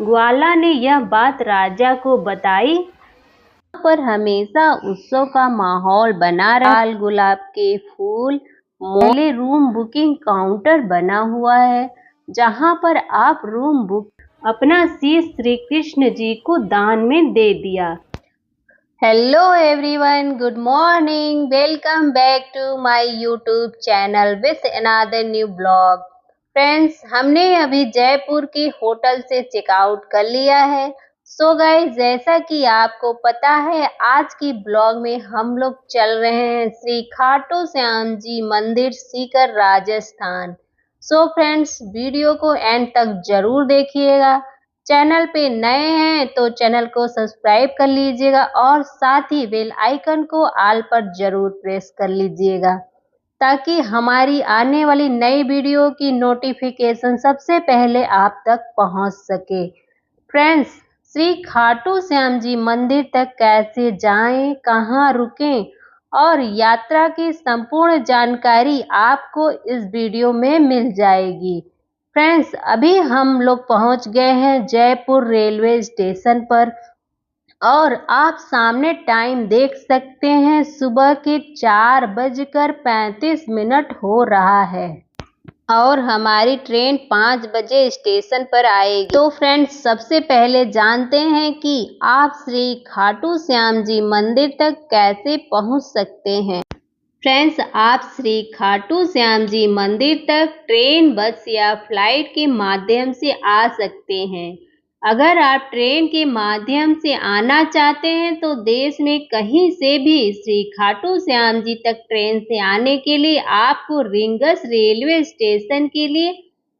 ग्वाला ने यह बात राजा को बताई। पर हमेशा उत्सव का माहौल बना रहा। लाल गुलाब के फूल मोले रूम बुकिंग काउंटर बना हुआ है, जहां पर आप रूम बुक अपना शीश श्री कृष्ण जी को दान में दे दिया। Hello everyone, good morning, welcome back to my YouTube channel with another new blog. Friends, हमने अभी जयपुर के होटल से चेकआउट कर लिया है। सो गाइस, जैसा कि आपको पता है, आज की ब्लॉग में हम लोग चल रहे हैं श्री खाटू श्याम जी मंदिर Sikar Rajasthan. So friends, video को एंड तक जरूर देखिएगा। चैनल पे नए हैं तो चैनल को सब्सक्राइब कर लीजिएगा और साथ ही बेल आइकन को ऑल पर जरूर प्रेस कर लीजिएगा, ताकि हमारी आने वाली नई वीडियो की नोटिफिकेशन सबसे पहले आप तक पहुंच सके। फ्रेंड्स, श्री खाटू श्याम जी मंदिर तक कैसे जाएं, कहां रुकें और यात्रा की संपूर्ण जानकारी आपको इस वीडियो में मिल जाएगी। फ्रेंड्स, अभी हम लोग पहुंच गए हैं जयपुर रेलवे स्टेशन पर और आप सामने टाइम देख सकते हैं, सुबह के 4:35 हो रहा है और हमारी ट्रेन 5 बजे स्टेशन पर आएगी। तो फ्रेंड्स, सबसे पहले जानते हैं कि आप श्री खाटू श्याम जी मंदिर तक कैसे पहुंच सकते हैं। फ्रेंड्स, आप श्री खाटू श्याम जी मंदिर तक ट्रेन, बस या फ्लाइट के माध्यम से आ सकते हैं। अगर आप ट्रेन के माध्यम से आना चाहते हैं तो देश में कहीं से भी श्री खाटू श्याम जी तक ट्रेन से आने के लिए आपको रींगस रेलवे स्टेशन के लिए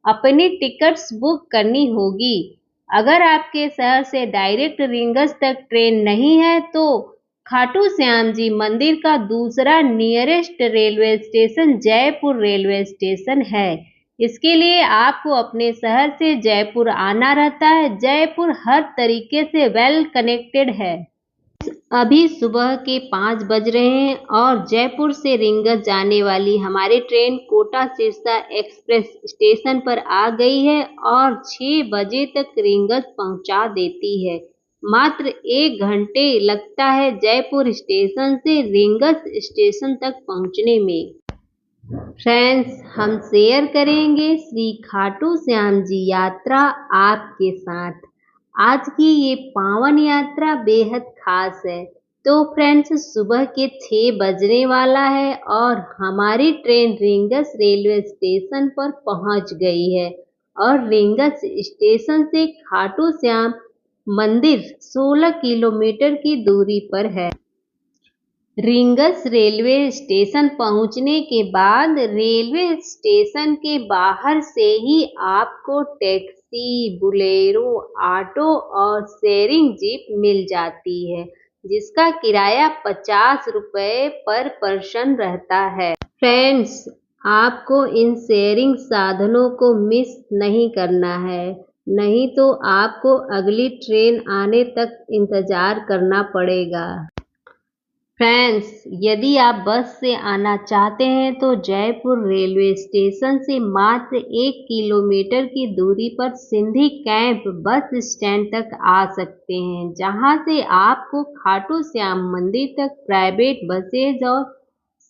अपनी टिकट्स बुक करनी होगी। अगर आपके शहर से डायरेक्ट रींगस तक ट्रेन नहीं है तो खाटू श्याम जी मंदिर का दूसरा nearest railway station Jaipur railway station है। इसके लिए आपको अपने शहर से जयपुर आना रहता है। जयपुर हर तरीके से वेल कनेक्टेड है। अभी सुबह के 5 बज रहे हैं और जयपुर से रींगस जाने वाली हमारी train Kota Sirsa express station पर आ गई है और 6 बजे तक रींगस पहुंचा देती है। मात्र 1 घंटे लगता है जयपुर स्टेशन से रींगस स्टेशन तक पहुंचने में। फ्रेंड्स, हम शेयर करेंगे श्री खाटू श्याम जी यात्रा आपके साथ। आज की ये पावन यात्रा बेहद खास है। तो फ्रेंड्स, सुबह के 6 बजने वाला है और हमारी ट्रेन रींगस रेलवे स्टेशन पर पहुंच गई है और रींगस स्टेशन से खाटू श्याम मंदिर 16 किलोमीटर की दूरी पर है। रींगस रेलवे स्टेशन पहुंचने के बाद रेलवे स्टेशन के बाहर से ही आपको टैक्सी, बुलेरो, ऑटो और शेयरिंग जीप मिल जाती है, जिसका किराया 50 रुपये पर पर्सन रहता है। फ्रेंड्स, आपको इन शेयरिंग साधनों को मिस नहीं करना है, नहीं तो आपको अगली ट्रेन आने तक इंतजार करना पड़ेगा। फ्रेंड्स, यदि आप बस से आना चाहते हैं तो जयपुर रेलवे स्टेशन से मात्र 1 किलोमीटर की दूरी पर सिंधी कैंप बस स्टैंड तक आ सकते हैं, जहां से आपको खाटू श्याम मंदिर तक प्राइवेट बसेज और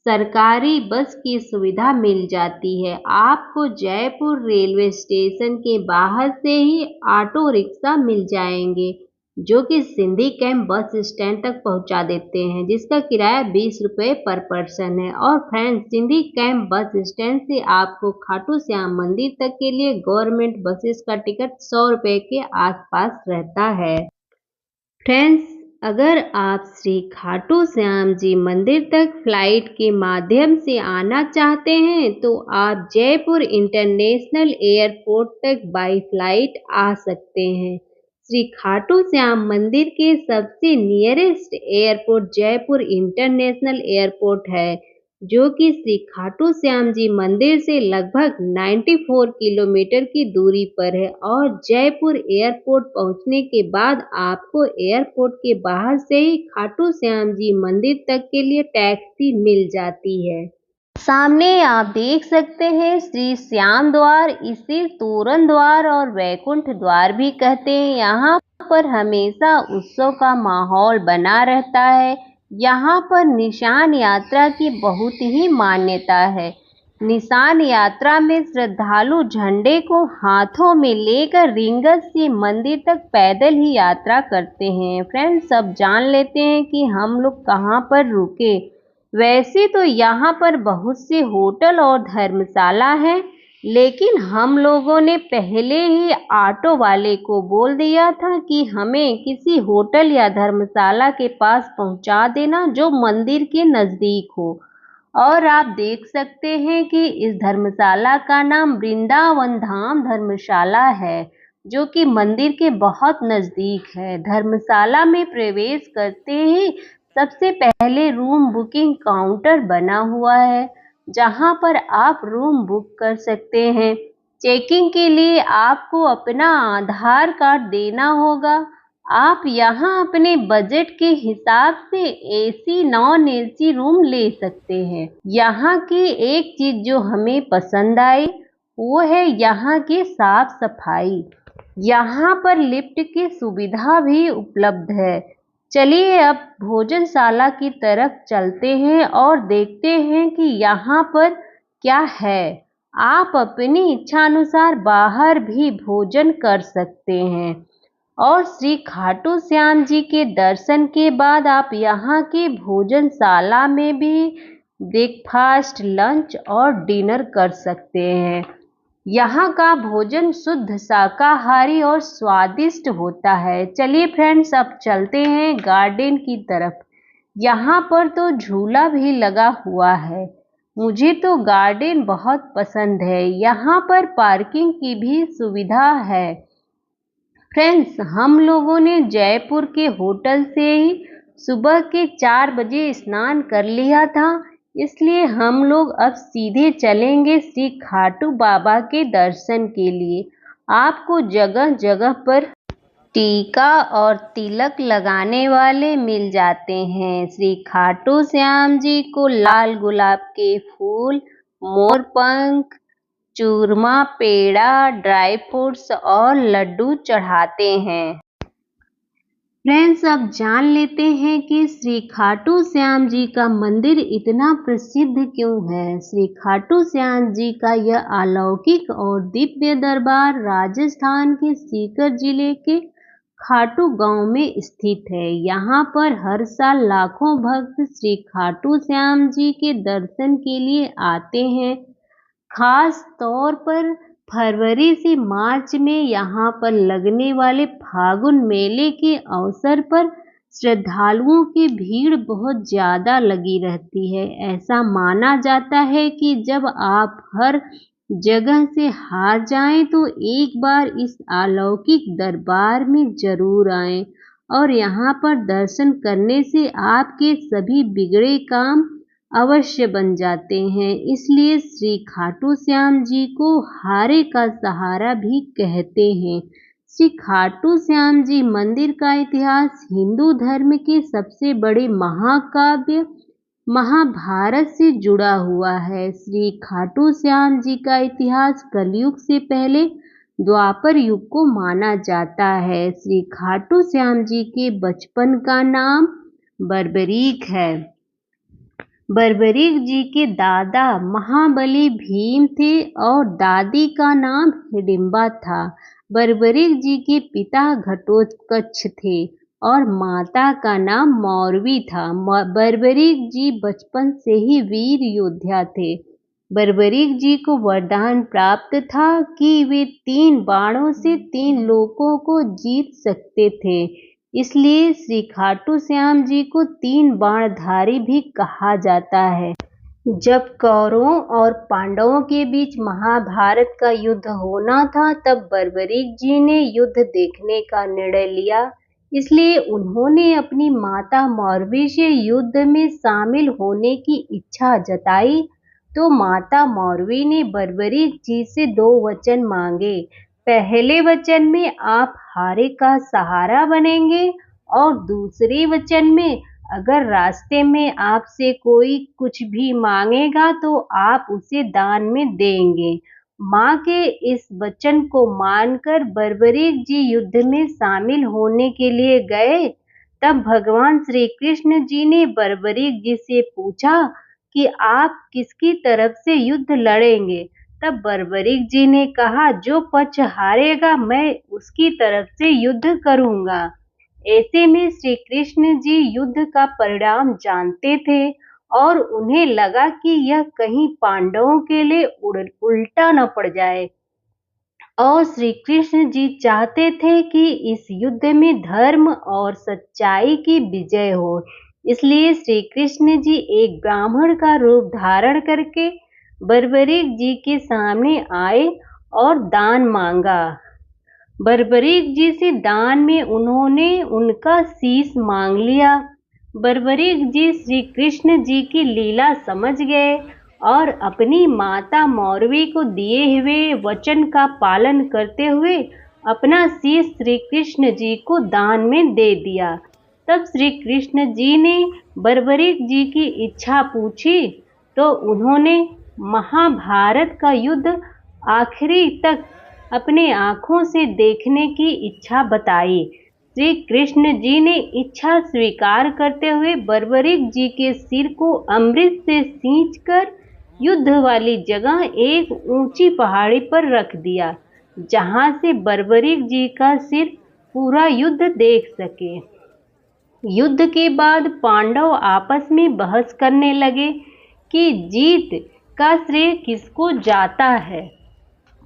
सरकारी बस की सुविधा मिल जाती है। आपको जयपुर रेलवे स्टेशन के बाहर से ही ऑटो रिक्शा मिल जाएंगे, जो कि सिंधी कैंप बस स्टैंड तक पहुंचा देते हैं, जिसका किराया 20 रुपये पर पर्सन है। और friends, Sindhi camp bus stand से आपको खाटू श्याम मंदिर तक के लिए गवर्नमेंट बसेस का टिकट 100 रुपये के आसपास रहता है। फ्रेंड्स, अगर आप श्री खाटू श्याम जी मंदिर तक फ्लाइट के माध्यम से आना चाहते हैं तो आप जयपुर इंटरनेशनल एयरपोर्ट तक बाई फ्लाइट आ सकते हैं। श्री खाटू श्याम मंदिर के सबसे nearest airport Jaipur international airport है, जो कि श्री खाटू श्याम जी मंदिर से लगभग 94 किलोमीटर की दूरी पर है। और जयपुर एयरपोर्ट पहुंचने के बाद आपको एयरपोर्ट के बाहर से ही खाटू श्याम जी मंदिर तक के लिए टैक्सी मिल जाती है। सामने आप देख सकते हैं श्री श्याम द्वार, इसे तोरण द्वार और वैकुंठ द्वार भी कहते हैं। यहाँ पर हमेशा उत्सव का माहौल बना रहता है। यहाँ पर निशान यात्रा की बहुत ही मान्यता है। निशान यात्रा में श्रद्धालु झंडे को हाथों में लेकर रिंगस से मंदिर तक पैदल ही यात्रा करते हैं। फ्रेंड्स, अब जान लेते हैं कि हम लोग कहाँ पर रुके। वैसे तो यहाँ पर बहुत से होटल और धर्मशाला हैं, लेकिन हम लोगों ने पहले ही ऑटो वाले को बोल दिया था कि हमें किसी होटल या धर्मशाला के पास पहुँचा देना जो मंदिर के नज़दीक हो। और आप देख सकते हैं कि इस धर्मशाला का नाम वृंदावन धाम धर्मशाला है, जो कि मंदिर के बहुत नज़दीक है। धर्मशाला में प्रवेश करते ही सबसे पहले रूम बुकिंग काउंटर बना हुआ है, जहां पर आप रूम बुक कर सकते हैं। चेकिंग के लिए आपको अपना आधार कार्ड देना होगा। आप यहां अपने बजट के हिसाब से एसी नॉन एसी रूम ले सकते हैं। यहाँ की एक चीज जो हमें पसंद आई वो है यहाँ की साफ सफाई। यहाँ पर लिफ्ट की सुविधा भी उपलब्ध है। चलिए अब भोजनशाला की तरफ चलते हैं और देखते हैं कि यहाँ पर क्या है। आप अपनी इच्छानुसार बाहर भी भोजन कर सकते हैं और श्री खाटू श्याम जी के दर्शन के बाद आप यहाँ की भोजनशाला में भी ब्रेकफास्ट, लंच और डिनर कर सकते हैं। यहाँ का भोजन शुद्ध शाकाहारी और स्वादिष्ट होता है। चलिए फ्रेंड्स, अब चलते हैं गार्डन की तरफ। यहाँ पर तो झूला भी लगा हुआ है। मुझे तो गार्डन बहुत पसंद है। यहाँ पर पार्किंग की भी सुविधा है। फ्रेंड्स, हम लोगों ने जयपुर के होटल से ही सुबह के 4 बजे स्नान कर लिया था, इसलिए हम लोग अब सीधे चलेंगे श्री खाटू बाबा के दर्शन के लिए। आपको जगह जगह पर टीका और तिलक लगाने वाले मिल जाते हैं। श्री खाटू श्याम जी को लाल गुलाब के फूल, मोरपंख, चूरमा, पेड़ा, ड्राई फ्रूट्स और लड्डू चढ़ाते हैं। फ्रेंड्स, अब जान लेते हैं कि श्री खाटू श्याम जी का मंदिर इतना प्रसिद्ध क्यों है। श्री खाटू श्याम जी का यह अलौकिक और दिव्य दरबार राजस्थान के सीकर जिले के खाटू गांव में स्थित है। यहाँ पर हर साल लाखों भक्त श्री खाटू श्याम जी के दर्शन के लिए आते हैं। खास तौर पर फरवरी से मार्च में यहाँ पर लगने वाले फागुन मेले के अवसर पर श्रद्धालुओं की भीड़ बहुत ज़्यादा लगी रहती है। ऐसा माना जाता है कि जब आप हर जगह से हार जाएं तो एक बार इस अलौकिक दरबार में जरूर आएं और यहाँ पर दर्शन करने से आपके सभी बिगड़े काम अवश्य बन जाते हैं। इसलिए श्री खाटू श्याम जी को हारे का सहारा भी कहते हैं। श्री खाटू श्याम जी मंदिर का इतिहास हिंदू धर्म के सबसे बड़े महाकाव्य महाभारत से जुड़ा हुआ है। श्री खाटू श्याम जी का इतिहास कलयुग से पहले द्वापर युग को माना जाता है। श्री खाटू श्याम जी के बचपन का नाम बर्बरीक है। बर्बरीक जी के दादा महाबली भीम थे और दादी का नाम हिडिंबा था। बर्बरीक जी के पिता घटोत्कच थे और माता का नाम मौरवी था। बर्बरीक जी बचपन से ही वीर योद्धा थे। बर्बरीक जी को वरदान प्राप्त था कि वे 3 बाणों से 3 लोकों को जीत सकते थे। इसलिए श्री खाटू श्याम जी को 3 बाणधारी भी कहा जाता है। जब कौरवों और पांडवों के बीच महाभारत का युद्ध होना था, तब बर्बरीक जी ने युद्ध देखने का निर्णय लिया। इसलिए उन्होंने अपनी माता मौरवी से युद्ध में शामिल होने की इच्छा जताई। तो माता मौरवी ने बर्बरीक जी से 2 वचन मांगे। पहले वचन में आप हारे का सहारा बनेंगे और दूसरे वचन में अगर रास्ते में आपसे कोई कुछ भी मांगेगा तो आप उसे दान में देंगे। माँ के इस वचन को मानकर बर्बरीक जी युद्ध में शामिल होने के लिए गए। तब भगवान श्री कृष्ण जी ने बर्बरीक जी से पूछा कि आप किसकी तरफ से युद्ध लड़ेंगे। तब बर्बरीक जी ने कहा, जो पक्ष हारेगा मैं उसकी तरफ से युद्ध करूंगा। ऐसे में श्री कृष्ण जी युद्ध का परिणाम जानते थे और उन्हें लगा कि यह कहीं पांडवों के लिए उल्टा न पड़ जाए, और श्री कृष्ण जी चाहते थे कि इस युद्ध में धर्म और सच्चाई की विजय हो। इसलिए श्री कृष्ण जी एक ब्राह्मण का रूप धारण करके बर्बरीक जी के सामने आए और दान मांगा। बर्बरीक जी से दान में उन्होंने उनका शीश मांग लिया। बर्बरीक जी श्री कृष्ण जी की लीला समझ गए और अपनी माता मौरवी को दिए हुए वचन का पालन करते हुए अपना शीश श्री कृष्ण जी को दान में दे दिया। तब श्री कृष्ण जी ने बर्बरीक जी की इच्छा पूछी तो उन्होंने महाभारत का युद्ध आखिरी तक अपने आंखों से देखने की इच्छा बताई। श्री कृष्ण जी ने इच्छा स्वीकार करते हुए बर्बरीक जी के सिर को अमृत से सींचकर युद्ध वाली जगह एक ऊंची पहाड़ी पर रख दिया, जहां से बर्बरीक जी का सिर पूरा युद्ध देख सके। युद्ध के बाद पांडव आपस में बहस करने लगे कि जीत का श्रेय किसको जाता है।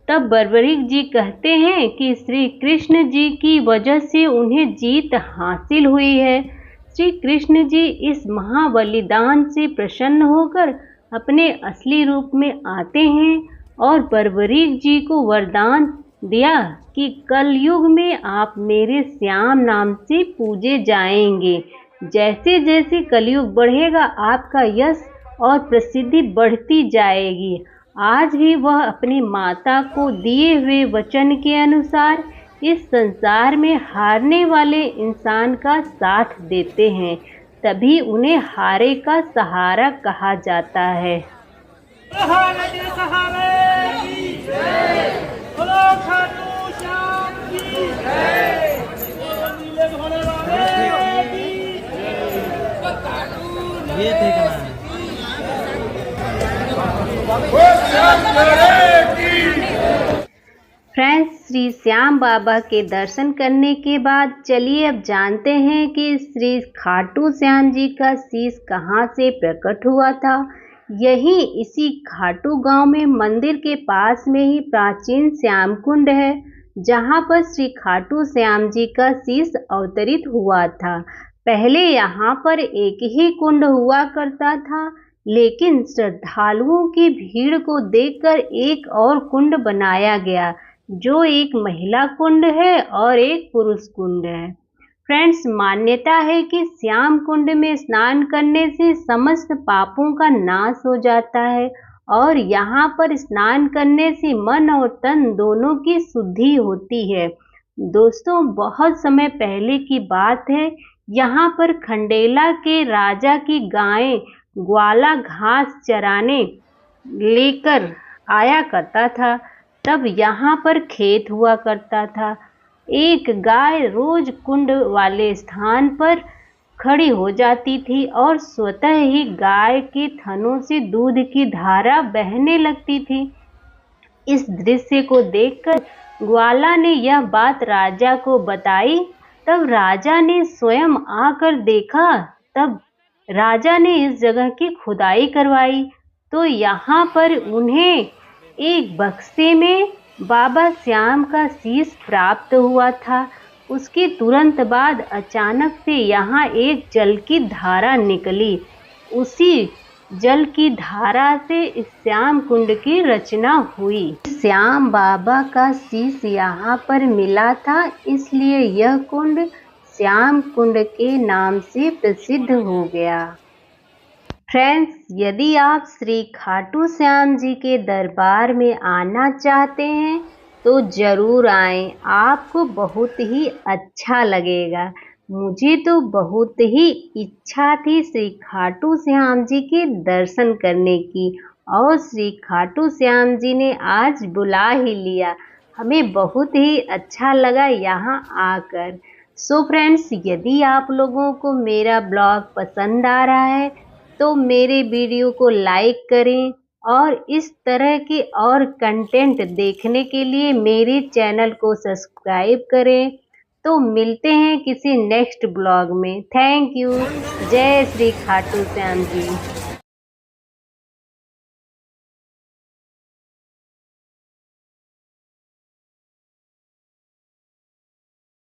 तब बर्बरीक जी कहते हैं कि श्री कृष्ण जी की वजह से उन्हें जीत हासिल हुई है। श्री कृष्ण जी इस महाबलिदान से प्रसन्न होकर अपने असली रूप में आते हैं और बर्बरीक जी को वरदान दिया कि कलयुग में आप मेरे श्याम नाम से पूजे जाएंगे। जैसे जैसे कलयुग बढ़ेगा आपका यश और प्रसिद्धि बढ़ती जाएगी। आज भी वह अपनी माता को दिए हुए वचन के अनुसार इस संसार में हारने वाले इंसान का साथ देते हैं, तभी उन्हें हारे का सहारा कहा जाता है। फ्रेंड्स, श्री श्याम बाबा के दर्शन करने के बाद चलिए अब जानते हैं कि श्री खाटू श्याम जी का शीश कहाँ से प्रकट हुआ था। यही इसी खाटू गांव में मंदिर के पास में ही प्राचीन श्याम कुंड है, जहां पर श्री खाटू श्याम जी का शीश अवतरित हुआ था। पहले यहाँ पर एक ही कुंड हुआ करता था, लेकिन श्रद्धालुओं की भीड़ को देखकर एक और कुंड बनाया गया, जो एक महिला कुंड है और एक पुरुष कुंड है। फ्रेंड्स, मान्यता है कि श्याम कुंड में स्नान करने से समस्त पापों का नाश हो जाता है और यहाँ पर स्नान करने से मन और तन दोनों की शुद्धि होती है। दोस्तों, बहुत समय पहले की बात है, यहाँ पर खंडेला के राजा की गायें ग्वाला घास चराने लेकर आया करता था। तब यहाँ पर खेत हुआ करता था। एक गाय रोज कुंड वाले स्थान पर खड़ी हो जाती थी और स्वतः ही गाय के थनों से दूध की धारा बहने लगती थी। इस दृश्य को देखकर ग्वाला ने यह बात राजा को बताई। तब राजा ने स्वयं आकर देखा। तब राजा ने इस जगह की खुदाई करवाई तो यहाँ पर उन्हें एक बक्से में बाबा श्याम का शीश प्राप्त हुआ था। उसके तुरंत बाद अचानक से यहाँ एक जल की धारा निकली। उसी जल की धारा से इस श्याम कुंड की रचना हुई। श्याम बाबा का शीश यहाँ पर मिला था, इसलिए यह कुंड श्याम कुंड के नाम से प्रसिद्ध हो गया। फ्रेंड्स, यदि आप श्री खाटू श्याम जी के दरबार में आना चाहते हैं तो ज़रूर आएं, आपको बहुत ही अच्छा लगेगा। मुझे तो बहुत ही इच्छा थी श्री खाटू श्याम जी के दर्शन करने की, और श्री खाटू श्याम जी ने आज बुला ही लिया। हमें बहुत ही अच्छा लगा यहाँ आकर। सो फ्रेंड्स, यदि आप लोगों को मेरा ब्लॉग पसंद आ रहा है तो मेरे वीडियो को लाइक करें, और इस तरह के और कंटेंट देखने के लिए मेरे चैनल को सब्सक्राइब करें। तो मिलते हैं किसी नेक्स्ट ब्लॉग में। Thank you. जय श्री खाटू श्याम जी।